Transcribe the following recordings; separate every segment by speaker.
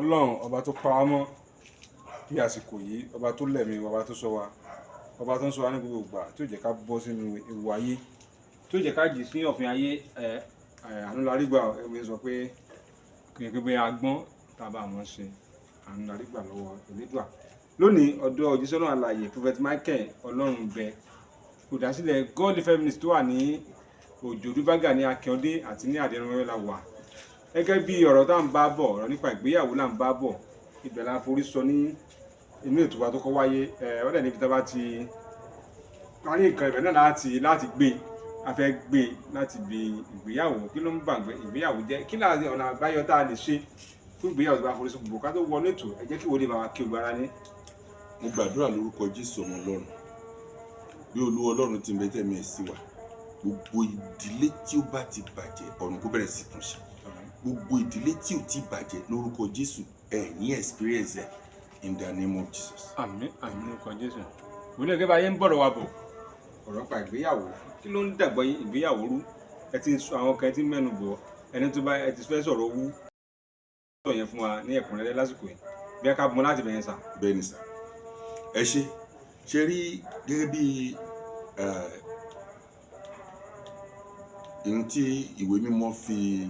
Speaker 1: Ọlọ́run ọba tó pa wá mọ́ bí àsìkò yìí, ọba tó lẹ̀mí, ọba tó ṣọ́ wa, ọba tó ń ṣọ́ wa ní gbogbo ìgbà, tí ó jẹ́ ká bọ́ sínú ewu ayé, tí ó jẹ́ ká jì sí ọ̀fìn ayé. Àánú la rí gbà. Ẹ̀mí sọ pé kí n pé agbọ́n tàbá àwọn ṣe, àánú la rí gbà lọ́wọ́ Elédùà. Lónìí ọ̀dọ̀ òjíṣẹ́ náà alààyè Prophet Michael Olohumbe, olùdásílẹ̀ God Feminist tó wà ní Òjòdú Bágà ní Akíndé àti ní Àdéhùn la wà. Gẹ́gẹ́ bí ọ̀rọ̀ tá à ń bá bọ̀, ọ̀rọ̀ nípa ìgbéyàwó là ń bá bọ̀, ibẹ̀ la forí sọ ní inú ètò wa tó kọ́ wáyé. Ó dẹ̀ níbi tá bá ti parí nǹkan ibẹ̀ náà láti gbé, a fẹ́ gbé láti bí ìgbéyàwó. Kí ló ń bà ìgbéyàwó jẹ́? Kí láti ọ̀nà àbáyọ tá a lè ṣe fún ìgbéyàwó tó bá forí sọ gbogbo ká tó wọnú ètò? Ẹ jẹ́ kí wọlé bá wa kí o gbára ní.
Speaker 2: Mo gbàdúrà lórúkọ Jésù ọmọ Ọlọ́run, bí Olúwa Ọlọ́run ti ń bẹ tẹ̀mí ẹ̀ sí wa, gbogbo ìdílé tí ó bá ti bàjẹ́ ọ̀run kó bẹ̀rẹ̀ sí tún ṣe. Gbogbo ìdílé tí ò ti bàjẹ́ lórúkọ Jésù ẹ̀ ní experience ẹ̀ in the name of Jesus.
Speaker 1: Àmín, àmín lórúkọ Jésù. Òun lè gẹ́gẹ́ bá yẹn ń bọ̀rọ̀ wa bọ̀, ọ̀rọ̀ pa ìgbéyàwó. Kí ló ń dàgbọ́ ìgbéyàwó rú? Ẹ ti sọ àwọn kan tí mẹ́nu bọ̀, ẹni tó bá ẹ ti fẹ́ sọ̀rọ̀ owó sọ yẹn fún wa ní ẹ̀kúnrẹ́rẹ́ lásìkò yìí. Bí a ká mọ láti bẹ̀yẹn sà.
Speaker 2: Bẹ́ẹ̀ ni sà. Ẹ ṣe rí gẹ́gẹ́ bí ohun tí ìwé mímọ́ fi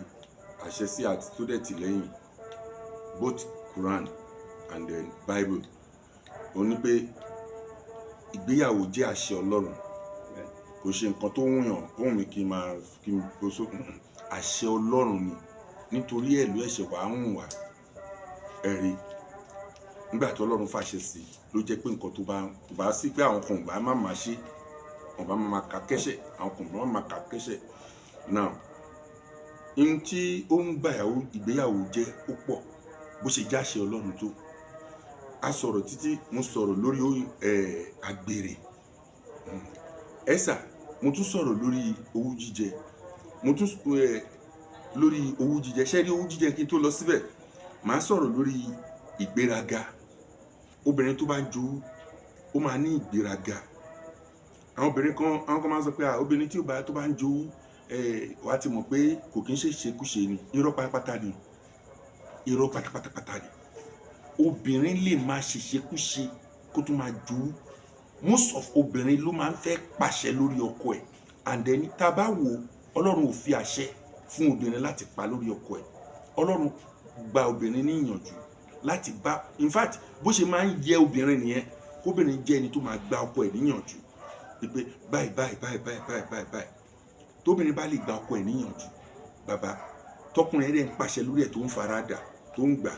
Speaker 2: àṣẹ sí àti tó dẹ̀ tì lẹ́yìn, both Quran and then Bible, ó ní pé ìgbéyàwó jẹ́ àṣẹ Ọlọ́run, kò ṣe nǹkan tó wùyàn ó wù mí kí n kó sókun. Àṣẹ Ọlọ́run ni, nítorí ẹ̀lú ẹ̀ṣẹ̀ wà ń wà ẹ̀rí. Nígbà tí Ọlọ́run fàṣẹ sí ló jẹ́ pé nǹkan tó bá sí pé àwọn kan bá máa ṣe, wọ́n bá máa kà kẹ́ṣẹ̀, àwọn kan bá máa kà kẹ́ṣẹ̀. Now ohun tí ó ń bá ìgbéyàwó jẹ́ ó pọ̀ bó ṣe jáṣẹ Ọlọ́run tó. A sọ̀rọ̀ títí, mo sọ̀rọ̀ lórí àgbèrè, ẹ̀sà, mo tún sọ̀rọ̀ lórí owú jíjẹ, mo tún lórí owú jíjẹ. Ṣé rí owú jíjẹ kí n tó lọ síbẹ̀, màá sọ̀rọ̀ lórí ìgbéraga. Obìnrin tó bá ń jowú ó máa ní ìgbéraga. Àwọn kan máa ń sọ pé obìnrin tó bá ń jowú wà á ti mọ̀ pé kò kí ń ṣe ṣekúṣe ni. Irọ́ pátápátá ni, irọ́ pátápátá ni. Obìnrin lè máa ṣe ṣekúṣe kó tún máa jowú. Most of obìnrin ló máa ń fẹ́ pàṣẹ lórí ọkọ ẹ̀, and then tá a bá wò, Ọlọ́run ò fi àṣẹ fún obìnrin láti pa lórí ọkọ ẹ̀. Ọlọ́run gba obìnrin ní ìyànjú láti bá, in fact bó ṣe máa ń yẹ obìnrin nìyẹn, kóbìnrin jẹ́ ẹni tó máa gba ọkọ ẹ̀ níyànjú pé báyìí. Tóbìnrin bá lè gba ọkọ ẹ̀ níyànjú, bàbá, tọkùnrin rẹ̀ ń pàṣẹ lórí ẹ̀ tó ń faradà, tó ń gbà,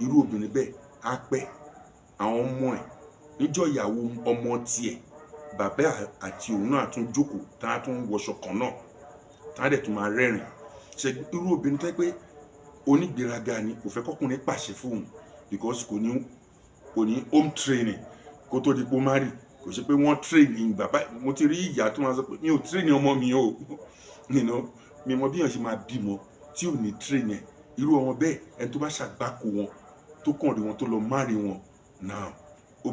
Speaker 2: irú obìnrin bẹ́ẹ̀ á pẹ́. Àwọn ọmọ ẹ̀ níjọ́ ìyàwó ọmọ tiẹ̀, bàbá àti òun náà tún jókòó, tá a tún wọṣọ kan náà, tá a dẹ̀ tún máa rẹ́rìn. Ṣe irú obìnrin tó yẹ pé onígbéraga ni, kò fẹ́ kọ́kùnrin pàṣẹ fóun, because kò ní home training kó tó di pé ó má rì. Kò ṣe pé wọ́n training bàbá. Mo ti rí ìyá tó máa sọ pé mi ò training ọmọ mi o, mi mọ bí èèyàn ṣe máa bímọ tí ò ní training. Irú ọmọ bẹ́ẹ̀, ẹni tó bá ṣàgbákò wọn, tó kàn rí wọn, tó lọ marry wọn, now ó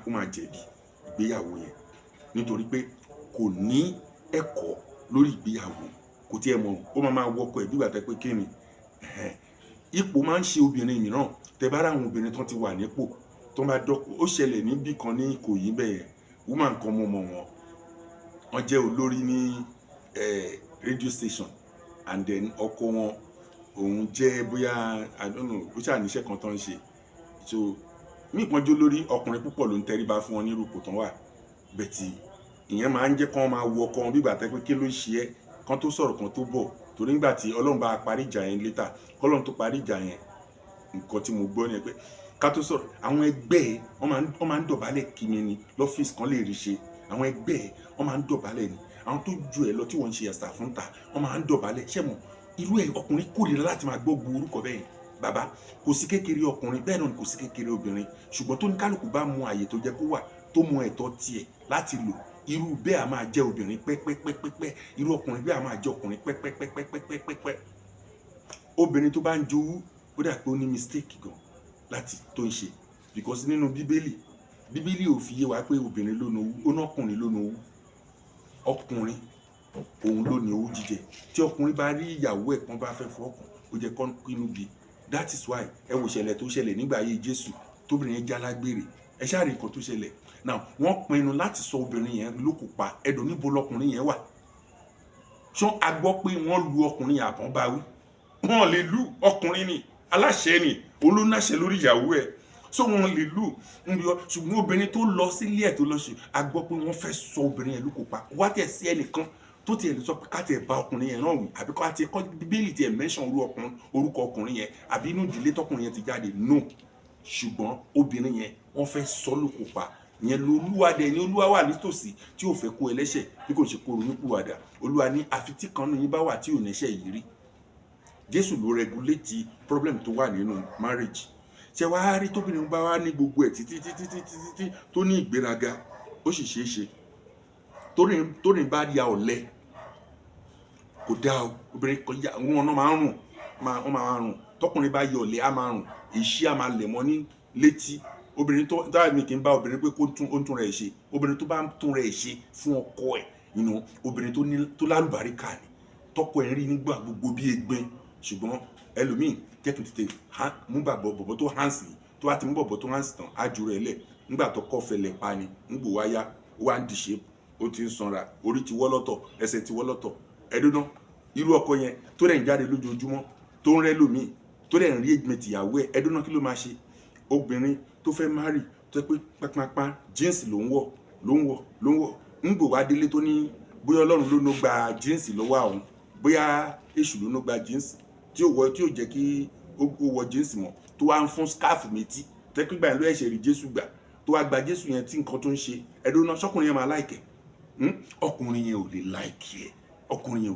Speaker 2: máa jẹ̀bi ìgbéyàwó yẹn, nítorí pé kò ní ẹ̀kọ́ lórí ìgbéyàwó, kò tiẹ̀ mọ̀. Ó máa wọkọ̀ ẹ̀ bí ìgbà tẹ́ pé kí ni. Ipò máa ń ṣe obìnrin mìíràn. Tẹ́ bá ra àwọn obìnrin tó ti wà nípò tó bá dọ́kọ̀, ó ṣẹlẹ̀ níbì kan ní Ìkòyí bẹ́ẹ̀, woman kan mọ̀ wọ́n jẹ́ olórí ní radio station, and then ọkọ wọn òun jẹ́ bóyá I don't know, ó ṣáà níṣẹ́ kan tó ń ṣe. So ní ìpọ́njú lórí ọkùnrin púpọ̀ ló ń tẹríba fún wọn ní irúpò tán wà, bẹ̀tì ìyẹn máa ń jẹ́ kán máa wo ọkọ wọn bí ìgbà tẹ́ pé kí ló ń ṣe ẹ́, kán tó sọ̀rọ̀ kan tó bọ̀. Torí nígbà tí Ọlọ́run bá parí ìjà yẹn létà, k'Ọlọ́run tó parí ìjà yẹn, nǹkan tí mo gbọ́ ni pé ká tó sọ̀rọ̀, àwọn ẹgbẹ́ ẹ̀ wọ́n máa ń dọ̀bálẹ̀ kí mi ni lọ́fíìsì kan lè rí ṣe. Àwọn ẹgbẹ́ ẹ̀ wọ́n máa ń dọ̀bálẹ̀ ni. Àwọn tó ju ẹ̀ lọ tí wọ́n ń ṣe ẹ̀sà fún ta, wọ́n máa ń dọ̀bálẹ̀. Ṣé mo irú ẹ̀ ọkùnrin kórìíra láti máa gbọ́ gbogbo orúkọ bẹ́ẹ̀. Bàbá, kò sí kékeré ọkùnrin, bẹ́ẹ̀ náà ni kò sí kékeré obìnrin. Ṣùgbọ́n tó ní kálukú bá mọ àyè tó jẹ́ kó wà, tó mọ ẹ̀tọ́ tiẹ̀ láti lò, irú bẹ́ẹ̀ a máa jẹ́ obìnrin pẹ́pẹ́pẹ́pẹ́. Irú ọkùnrin bẹ́ẹ̀ a máa jẹ́ ọkùnrin pẹ́pẹ́pẹ́pẹ́pẹ́pẹ́. Obìnrin tó bá ń jowú, ó dà pé ó ní mistake gan láti tó ń ṣe, because nínú Bíbélì ò fi yé wa pé obìnrin ló ní owú, ó ní ọkùnrin ló ní owú. Ọkùnrin òun ló ní owú jíjẹ. Tí ọkùnrin bá rí ìyàwó ẹ̀ kan bá fẹ́ fọkàn, ó jẹ́ kó inú bí that is why ẹ wò ìṣẹ̀lẹ̀ tó ṣẹlẹ̀ nígbà ayé Jésù tóbìnrin yẹn jálágbèrè ẹ ṣáà rí nǹkan tó ṣẹlẹ̀ now wọ́n pinnu láti sọ obìnrin yẹn lókò pa ẹ̀dùn níbo lọkùnrin yẹn wà ṣán a gbọ́ pé wọ́n lu ọkùnrin yẹn àbọ̀n bá wí wọ́n lè lu ọkùnrin ni aláṣẹ ni olóńàṣẹ lórí ìyàwó ẹ̀ so wọ́n lè lu ṣùgbọ́n obìnrin tó lọ sílé ẹ̀ tó lọ ṣe a gbọ́ pé wọ́n fẹ́ sọ obìnrin yẹn lókò pa wá tẹ̀ sí ẹnìkan tó tiẹ̀ lè sọ pé ká tiẹ̀ bá ọkùnrin yẹn náà wí àbí ká tiẹ̀ kọ́ bíbélì tiẹ̀ mẹ́sàn orúkọ ọkùnrin yẹn àbí inú ìdílé tọkùnrin yẹn ti jáde no ṣùgbọ́n obìnrin yẹn wọ́n fẹ́ sọ lókò pa yẹn lolúwa dẹ̀ ni olúwa wà nítòsí tí ò fẹ́ kó ẹlẹ́ṣẹ̀ bí kò ṣe kó ronúpìwàdà olúwa ní àfi tí kan nínú yín bá wà tí ò nẹ́ṣẹ̀ yìí rí jésù ló regulate problem tó wà nínú marriage ṣe wá rí tóbìnrin bá wá ní gbogbo ẹ̀ títí tó ní ìgbéraga ó sì ṣeé ṣe tórin bá ya ọ̀lẹ kò dá o obìnrin kan ya wọn náà máa ń rùn wọn máa rùn tọkùnrin bá ya ọ̀lẹ á máa rùn èṣí á máa lẹ̀ mọ́ ní létí obìnrin tó dáa mi kì í bá obìnrin pé kó tún rẹ̀ ṣe obìnrin tó bá ń tún rẹ̀ ṣe fún ọkọ ẹ̀ obìnrin tó lálùbáríkà ni tọkọ ẹ̀ ń rí nígbà gbogbo bí egbin ṣùgbọ́n ẹlòmíì jẹ́kùn tètè mú bọ̀bọ̀ tó hansi tó bá ti mú bọ̀bọ̀ tó hansi tán á ju rẹ̀ lẹ̀ nígbà tó kọ́ fẹlẹ̀ pa ni nígbò wáyá ó wá ń dìṣe ó ti ń sanra orí ti wọ́ lọ́tọ̀ ẹsẹ̀ ti wọ́ lọ́tọ̀ ẹ̀dúná irú ọkọ yẹn tó rẹ̀ ń jáde lójoojúmọ́ tó ń rẹ́ lòmíì tó rẹ̀ ń rí ègbè tìyàwó ẹ̀ ẹ̀dúná kí ló máa ṣe obìnrin tó fẹ́ márì tó pé pápápá jíǹsì ló ń wọ̀ nígbò wá délé tó ní bóyá ọlọ́run ló gba jíǹsì lọ́wọ́ àwọn bóyá èṣù ló gba jíǹsì tí ó jẹ́ kí ó wọ jíǹsì mọ́ tó wá ń fún scarf méjì tẹ́kígbà yẹn ló ẹ̀ṣẹ̀ rí jésù gbà tó wá gba jésù yẹn tí nǹkan tó ń ṣe ẹ̀dùn náà ṣọ́kùnrin yẹn máa láìkẹ́ ọkùnrin yẹn ò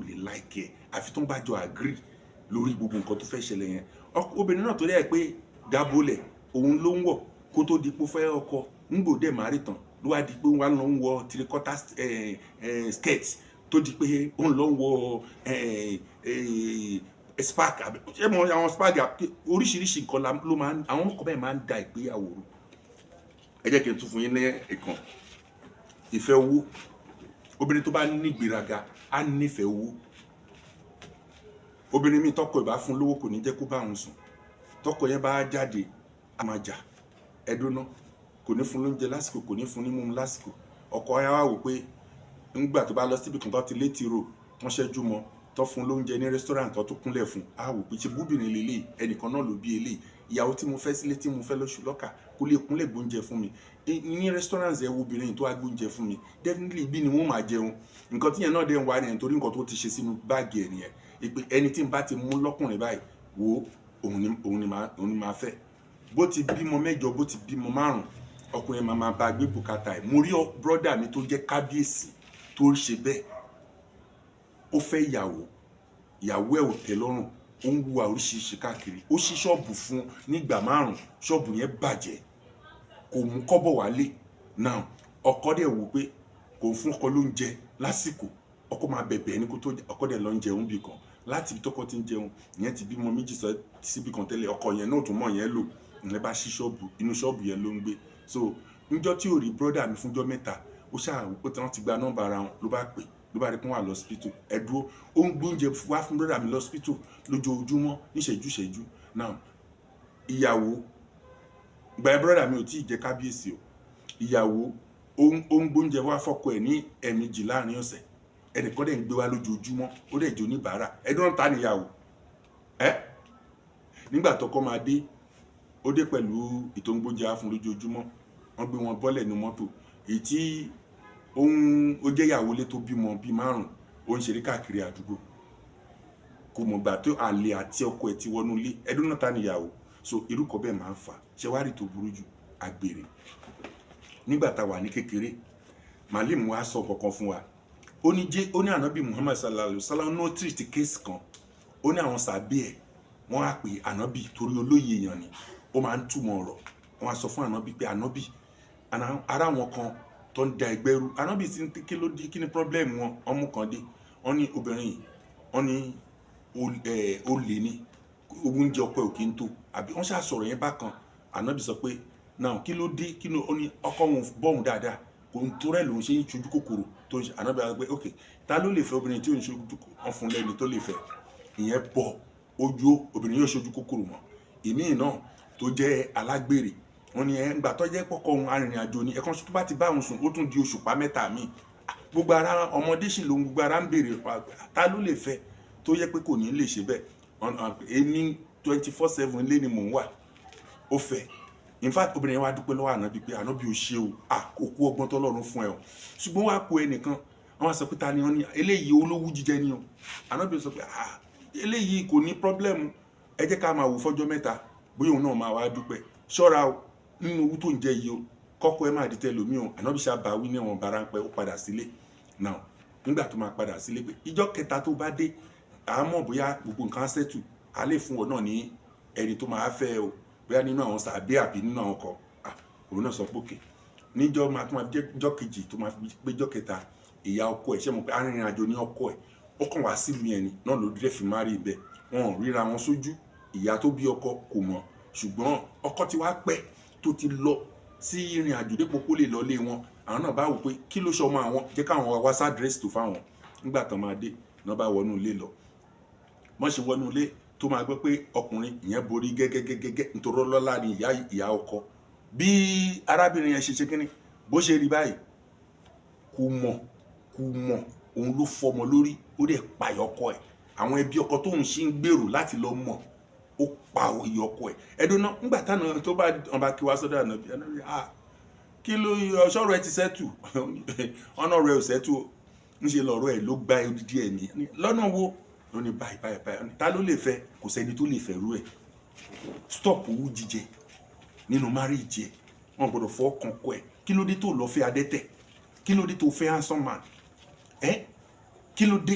Speaker 2: lè láìkẹ́ àfi tó ń bá jọ agree lórí gbogbo nǹkan tó fẹ́ ṣẹlẹ̀ yẹn obìnrin náà tó rẹ̀ pé dábòlẹ̀ òun ló ń wọ̀ kó tó di pé fẹ́ ọkọ ńgbò dẹ̀ máa rí tán ló wá di pé wọ́n lọ ń wọ tirikọ́tà skirt tó di pé òun lọ ń wọ spark ṣé mo àwọn spark oríṣiríṣi nǹkan ló máa ń àwọn ọkọ bẹ́ẹ̀ máa ń da ìgbéyàwó rú ẹ jẹ́ kí n tún fún yín ní ẹ̀kan ìfẹ́ owó obìnrin tó bá ní ìgbéraga á nífẹ̀ẹ́ owó obìnrin mi tọkọ ìbá fún lówó kò ní jẹ́ kó bá òun sùn tọkọ yẹn bá jáde á máa jà ẹdúná kò ní fún lóúnjẹ lásìkò kò ní fún ní mímu lásìkò ọkọ ayá wà wò pé ńgbà tó bá lọ síbi kan tó ti létí ro wọ́n ṣẹ́jú mọ́ tó fún lóúnjẹ ní restaurant tó kúnlẹ̀ fún á wò pé ṣe búbìnrin lélẹ̀ ẹnìkan náà ló bí eléyìí ìyàwó tí mo fẹ́ sílé tí mo fẹ́ lóṣù lọ́kà kó lè kúnlẹ̀ gbóúnjẹ fún mi ní restaurant ẹ̀ wo obìnrin tó wá gbóúnjẹ fún mi definitely bí ni wọ́n máa jẹun nǹkan tí yẹn náà dẹ̀ ń wá nìyẹn torí nǹkan tó ti ṣe sínú báàgì ẹ̀ nìyẹn ìpè ẹni tí n bá ti mú lọ́kùnrin báyìí wo òun ni máa fẹ́ bó ti bímọ 8 bó ti bímọ 5 ọkùnrin máa bá gbé bùkátà ẹ̀ mo rí brọ́dà mi tó jẹ́ kábíyèsí tó ń ṣe bẹ́ẹ̀ ó fẹ́ ìyàwó ẹ̀ ò tẹ́ lọ́rùn ó ń wúwa oríṣiríṣi káàkiri ó ṣí ṣọ́ọ̀bù fún nígbà 5 ṣọ́ọ̀bù yẹn bàjẹ́ kò mú kọ́bọ̀ wálé náà ọkọ dẹ̀ wò pé kò fún ọkọ lóúnjẹ lásìkò ọkọ máa bẹ̀bẹ̀ ní kó tó ọkọ dẹ̀ lọ ń jẹun bì kan láti tọkọ tí ń jẹun ìyẹn ti bímọ 2 síbi kan tẹ́lẹ̀ ọkọ yẹn náà tún mọ̀ yẹn lò ìyẹn bá ṣí ṣọ́ọ̀bù inú ṣọ́ọ̀bù yẹn ló ń gbé so níjọ́ tí ò rí brọ́dà mi fúnjọ́ 3 ó ṣáà ó tí wọ́n ti gba nọ́mbà ara wọn ló bá pè ló bá rí pé wọ́n wà lọ́sípítù ẹ̀dúró ó ń gbóúnjẹ wá fún brọ́dà mi lọ́sípítù lójoojúmọ́ níṣẹ́jú náà ìyàwó gba brọ́dà mi ò tí ì jẹ́ kábíyèsí o ìyàwó ó ń gbóúnjẹ wá fọ́kọ ẹ̀ ní 2 láàrin ọ̀sẹ̀ ẹnìkan dẹ̀ ń gbé wá lójoojúmọ́ ó dẹ̀ jó oníbàárà ẹ̀dùn ta níyàwó nígbà tọkọ máa dé ó dé pẹ̀lú ìtòǹgbóúnjẹ wá fún lójoojúmọ́ wọ́n gbé wọn bọ́lẹ̀ ní mọ́tò èyí tí ó jẹ́ ìyàwó lé tó bímọ bíi 5 ó ń ṣeré káàkiri àdúgbò kò mọ̀ gbà tó àlè àti ọkọ ẹ̀ ti wọnú ilé ẹ̀dùn náà ta níyàwó so irúkọ bẹ́ẹ̀ máa ń fà ṣe wá rí tó burú jù àgbèrè nígbà tá a wà ní kékeré màálìm wa sọ kankan fún wa ó ní ànábì Muhammad sallallahu alaihi wasallam no treat case kan ó ní àwọn sàbí ẹ̀ wọ́n á pè ànábì torí olóye èèyàn ni ó máa ń túmọ̀ ọ̀rọ̀ wọ́n á sọ fún ànábì pé ànábì ara wọn kan tó ń da ẹgbẹ́ rú ànábì sí kí ló dé kí ni problem wọn ọmú kan dé wọ́n ní obìnrin yìí wọ́n ní ó lè ní oúnjẹ ọkọ ẹ̀ ò kí ń tó àbí wọ́n ṣáà sọ̀rọ̀ yẹn bákan ànábì sọ pé náà kí ló dé kí ló ó ní ọkọ òun bọ́ọ̀hún dáadáa kò ń tó rẹ̀ lòun ṣe ń ṣojú kòkòrò tó ń ṣe ànábì sọ pé ok ta ló lè fẹ́ obìnrin tí ò ń ṣojú kòkòrò wọn fún lẹ́ni tó lè fẹ́ ìyẹn bọ̀ ojú obìnrin yóò ṣojú kòkòrò mọ́ ìmíì náà tó jẹ́ alágbèrè wọ́n ní ńgbà tó jẹ́ pọ́kọ òun arìnrìn-àjò ni ẹ̀kan tó bá ti bá òun sùn ó tún di òṣùpá mẹ́ta míì gbogbo ara ọmọdé sì lòun gbogbo ara ń béèrè ta ló lè fẹ́ tó yẹ pé kò ní lè ṣe bẹ́ẹ̀ èmi 24/7 ilé ni mò ń wà ó fẹ́ in fact obìnrin wa dúpẹ́ lọ́wọ́ ànábì pé ànábì ò ṣe o kò kú ọgbọ́n tọ́lọ́run fún ẹ o ṣùgbọ́n wàá po ẹnìkan àwọn sọ pé ta ni wọ́n ní eléyìí olówú jíjẹ ni o ànábì sọ pé eléyìí kò ní pọ́blẹ́mù ẹ jẹ́ ká máa wò fọ́jọ́ mẹ́ta bóyá òun náà máa wá dúpẹ́ ṣọ́ra o nínú owó tó ń jẹ yìí o kọ́kọ́ ẹ máa dìtẹ̀ lómi o ànábì ṣàbà wí ní ẹ̀wọ̀n bára ń pẹ́ ó padà sílé now nígbà tó máa padà sílé pé ìjọ́ kẹta tó bá dé àmọ́ bóyá gbogbo nǹkan ṣẹ́tù á lè fún ọ náà ní ẹni tó máa fẹ́ o bóyá nínú àwọn sàbí àbí nínú àwọn kan òun náà sọ pé òkè níjọ́ máa tó máa jọ́ kejì tó máa gbé jọ́ kẹta ìyá ọkọ ẹ̀ ṣé mo pé arìnrìn àjò ní ọkọ ẹ̀ ó kàn wá sílùú ẹni náà ló dé fi má rí ibẹ̀ wọn ò ríra wọn sójú ìyá tó bí ọkọ kò mọ̀ ṣùgbọ́n ọkọ ti wá pẹ́ tó ti lọ sí ìrìn àjò dípò kó lè lọlé wọn àwọn náà bá wò pé kí ló ṣọmọ àwọn jẹ́ káwọn wá sádírẹ́sì tó fáwọn nígbà tán máa dé náà bá wọnú ilé lọ wọ́n ṣe wọnú ilé tó máa gbọ́ pé ọkùnrin ìyẹn borí gẹ́gẹ́gẹ́gẹ́ nítorí ọlọ́lá ni ìyá ọkọ bí arábìnrin yẹn ṣe ṣe kínní bó ṣe rí báyìí kò mọ̀ òun ló fọmọ lórí ó dẹ̀ pààyàn ọkọ ẹ̀ àwọn ẹbí ọkọ tóun ṣe ń gbèrò láti lọ mọ̀ ó pa òye ọkọ ẹ̀ ẹ̀dùn náà nígbà táwọn tó bá ọba kí wá sọ́dọ̀ ànábì kí ló ọ̀ṣọ́rọ̀ ẹ ti sẹ́tù ọ̀nà rẹ̀ ò sẹ́tù ńṣe lọ́rọ̀ ẹ̀ ló gba odidi ẹ̀mí lọ́nà wo ló ní báyìí ta ló lè fẹ́ kò sẹ́ni tó lè fẹ́ rú ẹ̀ stop owó jíjẹ nínú márìjì ẹ̀ wọ́n gbọ́dọ̀ fọ́ ọkàn kọ ẹ̀ kí ló dé tó lọ fẹ́ adẹ́tẹ̀ kí ló dé tó fẹ́ handsome man kí ló dé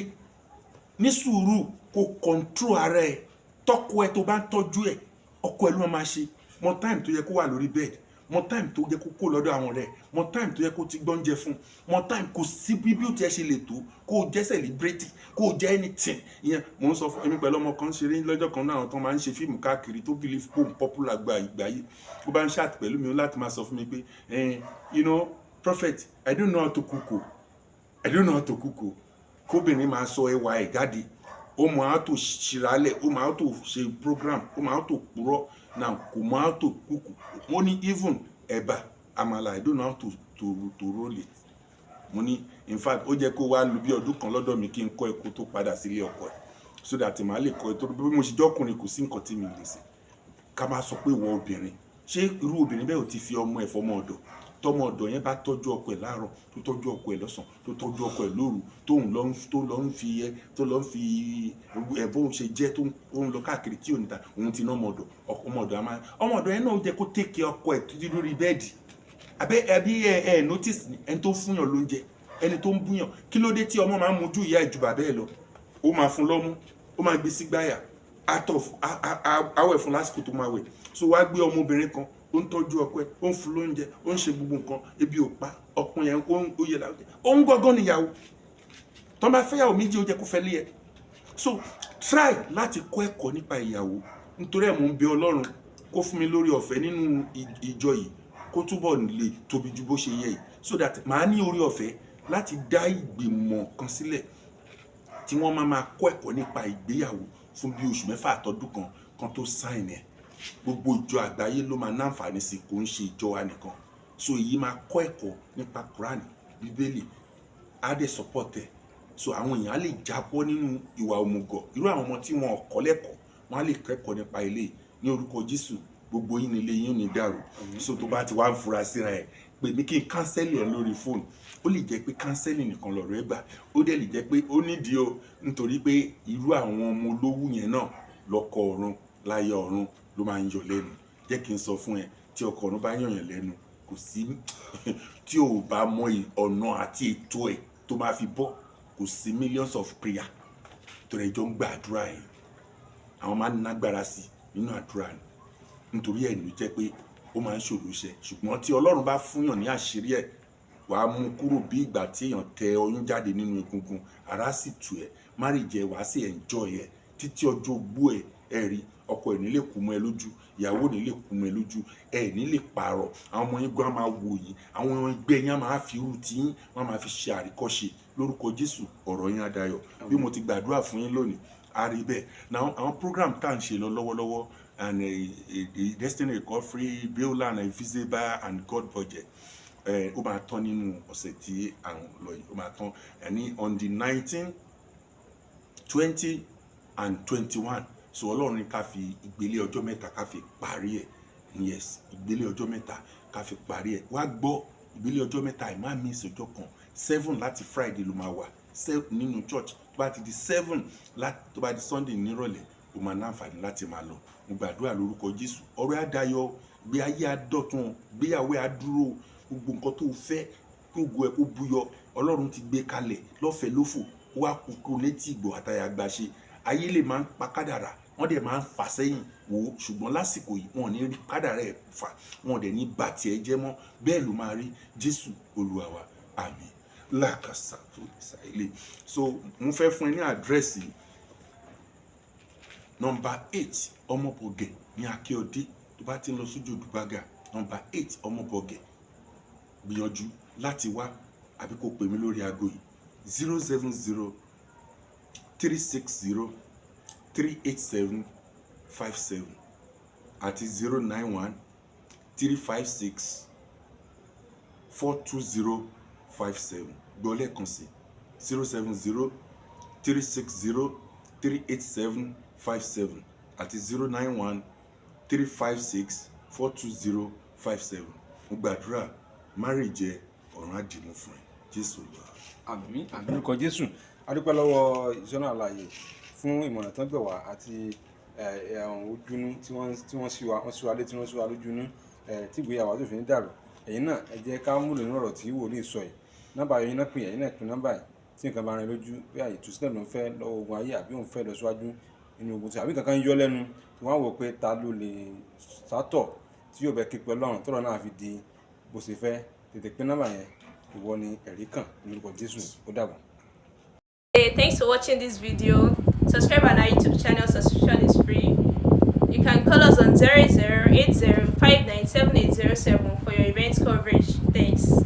Speaker 2: ní sùúrù kó control ara ẹ̀ tọ́kọ ẹ̀ tó bá ń tọ́jú ẹ̀ ọkọ ẹ̀ ló máa ṣe mọ time tó yẹ kó wà lórí bed mọ time tó yẹ kó kó lọ́dọ̀ àwọn rẹ̀ mọ time tó yẹ kó ti gbọ́njẹ fún mọ time kò sí bí ó ti ẹ ṣe lè tó kó o jẹ́ celebrity kó o jẹ́ anything ìyẹn mò ń sọ fún ẹ̀mí pẹ̀lú ọmọ kan ṣeré lọ́jọ́ kan náà tó máa ń ṣe fíìmù káàkiri tó believe pé popular gba ìgbà yìí ó bá ń ṣáàtì pẹ̀lú mi láti máa sọ fún mi pé you know prophet I don't know how to cook o kóbìnrin máa sọ ẹwà ẹ̀ jáde ó mọ àwọn tó ṣìrálẹ̀ ó mọ àwọn tó ṣe program ó mọ àwọn tó purọ́ náà kò mọ àwọn tó kúkú mo ní even ẹ̀bà àmàlà I don't know how to roll it mo ní in fact ó jẹ́ kó wá lu bí ọdún kan lọ́dọ̀ mi kí n kọ́ ẹ̀kọ́ tó padà sílé ọkọ ẹ̀ so that màá lè kọ́ ẹ̀ tó bí mo ṣe jọ́kùnrin kò sí nǹkan tí mi lè ṣe ká máa sọ pé ìwọ obìnrin ṣé irú obìnrin bẹ́ẹ̀ ò ti fi ọmọ ẹ̀ fọmọ ọ̀dọ̀ tọmọ ọ̀dọ̀ yẹn bá tọ́jú ọkọ ẹ̀ láàárọ̀ tó tọ́jú ọkọ ẹ̀ lọ́sàn tó tọ́jú ọkọ ẹ̀ lóru tó lọ ń fi ẹ̀bùn ṣe jẹ́ tó ń lọ káàkiri tí ò ní ta òun ti ná ọmọ ọ̀dọ̀ yẹn náà jẹ́ kó tẹ́kẹ̀ ọkọ ẹ̀ títí lórí bẹ́ẹ̀dì àbí ẹ notice ẹni tó fúnyàn lóúnjẹ ẹni tó ń búyàn kí ló dé tí ọmọ máa ń mojú ìyá ẹ̀ ju bàbá ẹ̀ lọ ó máa fún lọ́mú ó máa gbé sígbáyà àwẹ̀ fún lásìkò tó máa wẹ̀ so wá gbé ọmọbìnrin kan ó ń tọ́jú ọkọ ẹ̀ ó ń fún lóúnjẹ ó ń ṣe gbogbo nǹkan ebi ò pa ọkùnrin yẹn ó yẹ láwùjẹ ó ń gọ́gọ́ níyàwó tó bá fẹ́yàwó méjì ó jẹ́ kó fẹ́ lé ẹ̀ so try láti kọ́ ẹ̀kọ́ nípa ìyàwó nítorí ẹ̀ mò ń bẹ Ọlọ́run kó fún mi lórí ọ̀fẹ́ nínú ìjọ yìí kó túbọ̀ lè tóbi ju bó ṣe yẹ yìí so that màá ní orí ọ̀fẹ́ láti dá ìgbìmọ̀ kan sílẹ̀ tí wọ́n máa kọ́ ẹ̀kọ́ nípa ìgbéyàwó fún bí oṣù mẹ́fà àtọ́dún kan tó sign ẹ̀ gbogbo ìjọ àgbáyé ló máa náǹfààní sí kò ń ṣe ìjọ wa nìkan so èyí máa kọ́ ẹ̀kọ́ nípa Quran bíbélì á dẹ̀ support ẹ̀ so àwọn èèyàn á lè jábọ́ nínú ìwà òmùgọ̀ irú àwọn ọmọ tí wọn ò kọ́ lẹ́kọ̀ọ́ wọn á lè kẹ́kọ̀ọ́ nípa ilé ní orúkọ Jésù gbogbo yín nílé yín ò ní dàrú so tó bá ti wá ń fura síra ẹ̀ pè mí kí n kánsẹ́lì ẹ̀ lórí fóònù ó lè jẹ́ pé kánsẹ́lì nìkan lọ̀rọ̀ ẹ̀ gbà ó dẹ̀ lè jẹ́ pé ó nídìí o nítorí pé irú àwọn ọmọ olówó yẹn náà lọ́kọ ọ̀run láyé ọ̀run ló máa ń yọ lẹ́nu jẹ́ kí n sọ fún ẹ tí ọkọ ọ̀run bá yàn yàn lẹ́nu kò sí tí ò bá mọ ọ̀nà àti ètò ẹ̀ tó máa fi bọ́ kò sí millions of prayer tó rẹ̀ jọ ń gba àdúrà yẹn àwọn máa ń nágbára sí nínú àdúrà ni nítorí ẹ̀ ló jẹ́ pé ó máa ń ṣòro ṣe ṣùgbọ́n tí Ọlọ́run bá fúnyàn ní àṣírí ẹ̀ wàá mú kúrò bí ìgbà tí èèyàn tẹ ọyún jáde nínú egungun ara sì tù ẹ́ márìjẹ wàá sì enjoy ẹ̀ títí ọjọ́ ogbó ẹ̀ rí ọkọ ẹ̀ ní lè kú mọ́ ẹ lójú ìyàwó ní lè kú mọ́ ẹ lójú ẹ̀ ní lè pààrọ̀ àwọn ọmọ yín gan máa wò yín àwọn ẹgbẹ́ yín máa fi irú tí yín wọ́n máa fi ṣe àríkọ́ṣe lórúkọ Jésù ọ̀rọ̀ yín á dayọ̀ bí mo ti gbàdúrà fún yín lónìí a rí bẹ́ẹ̀ náà àwọn program tá à ń ṣe lọ lọ́wọ́lọ́wọ́ and the destiny recovery Beulah and invisible and God budget. Ó máa tán nínú ọ̀sẹ̀ tí à ń lọ yìí, ó máa tán ẹni on the 19, 20 and 21. So Ọlọ́run ní ká fi ìgbélé ọjọ́ mẹ́ta ká fi parí ẹ̀. Yes, ìgbélé ọjọ́ mẹ́ta ká fi parí ẹ̀. Wá gbọ́ ìgbélé ọjọ́ mẹ́ta ẹ̀ má miss ọjọ́ kan. 7 láti Friday ló máa wà. 7 nínú church. Tó bá ti di 7 tó bá di Sunday nírọ̀lẹ́, ó máa ní àǹfààní láti máa lọ. Mo gbàdúrà lórúkọ Jésù. Ọ̀rọ̀ á dayọ̀, gbé ayé á dọ̀tun, gbéyàwó á dúró. Gbogbo nǹkan tó fẹ́ kí ògo ẹ kó búyọ, Ọlọ́run ti gbé kalẹ̀ lọ́fẹ̀ẹ́ lófò. Ó wá kúkú létí ìgbò àtàyà gbàṣe. Ayé lè máa ń pa kádàrà, wọ́n dẹ̀ máa ń fà sẹ́yìn wò ó, ṣùgbọ́n lásìkò yìí wọn ò ní rí kádàrà ẹ̀ fà, wọn ò dẹ̀ ní bà tiẹ̀ jẹ́ mọ́. Bẹ́ẹ̀ ló máa rí Jésù Olúwa wa. Àmín. Lákàsà tó ìsàlẹ̀. So mo fẹ́ fún ẹ ní àdírẹ́sì number 8 Ọmọbọ̀gẹ̀ ní Akíọdé. Tó bá ti ń lọ sójú Òdùbàgà, number 8 Ọmọbọ̀gẹ̀. Gbìyànjú láti wá àbí kó pè mí lórí aago yìí 070 360 38757 àti 091 356 42057. Gbọ́ lẹ́ẹ̀kan sí 070 360 38757 àti 091 356 42057. Mo gbàdúrà marriage ọ̀run àdìmú fún ẹ. Jésù lọ.
Speaker 1: Àmín, àmín lórúkọ Jésù. A dúpẹ́ lọ́wọ́ ìṣọ́nà àlàyé fún ìmọ̀ràn tán gbẹ̀ wá àti ojúnú tí wọ́n sí wa létí, wọ́n sí wa lójúnú tí ìgbéyàwó tó fi ní dàrú. Ẹ̀yin náà ẹ jẹ́ ká múlò nínú ọ̀rọ̀ tí wòlíì sọ yìí. Nọ́mbà yẹn náà pè, ẹ̀yin náà pè nọ́mbà yìí tí nǹkan bá rìn lójú bí àyè ìtúsílẹ̀ ló ń fẹ́ lọ́wọ́ ogun ayé àbí òun fẹ́ lọ síwájú nínú ogun tí àbí kankan yọ lẹ́nu tí wọ́n á wò pé ta ló lè sátọ̀ tí yóò bẹ képe Ọlọ́run tọ́rọ̀ náà fi di bó ṣe fẹ́. Tètè pè nọ́mbà yẹn, ìwọ ni ẹ̀rí kàn lórúkọ Jésù. Ó dàbọ̀.
Speaker 3: Hey, thanks for watching this video. Subscribe on our YouTube channel. Subscription is free. You can call us on 0080597807 for your event coverage. Thanks.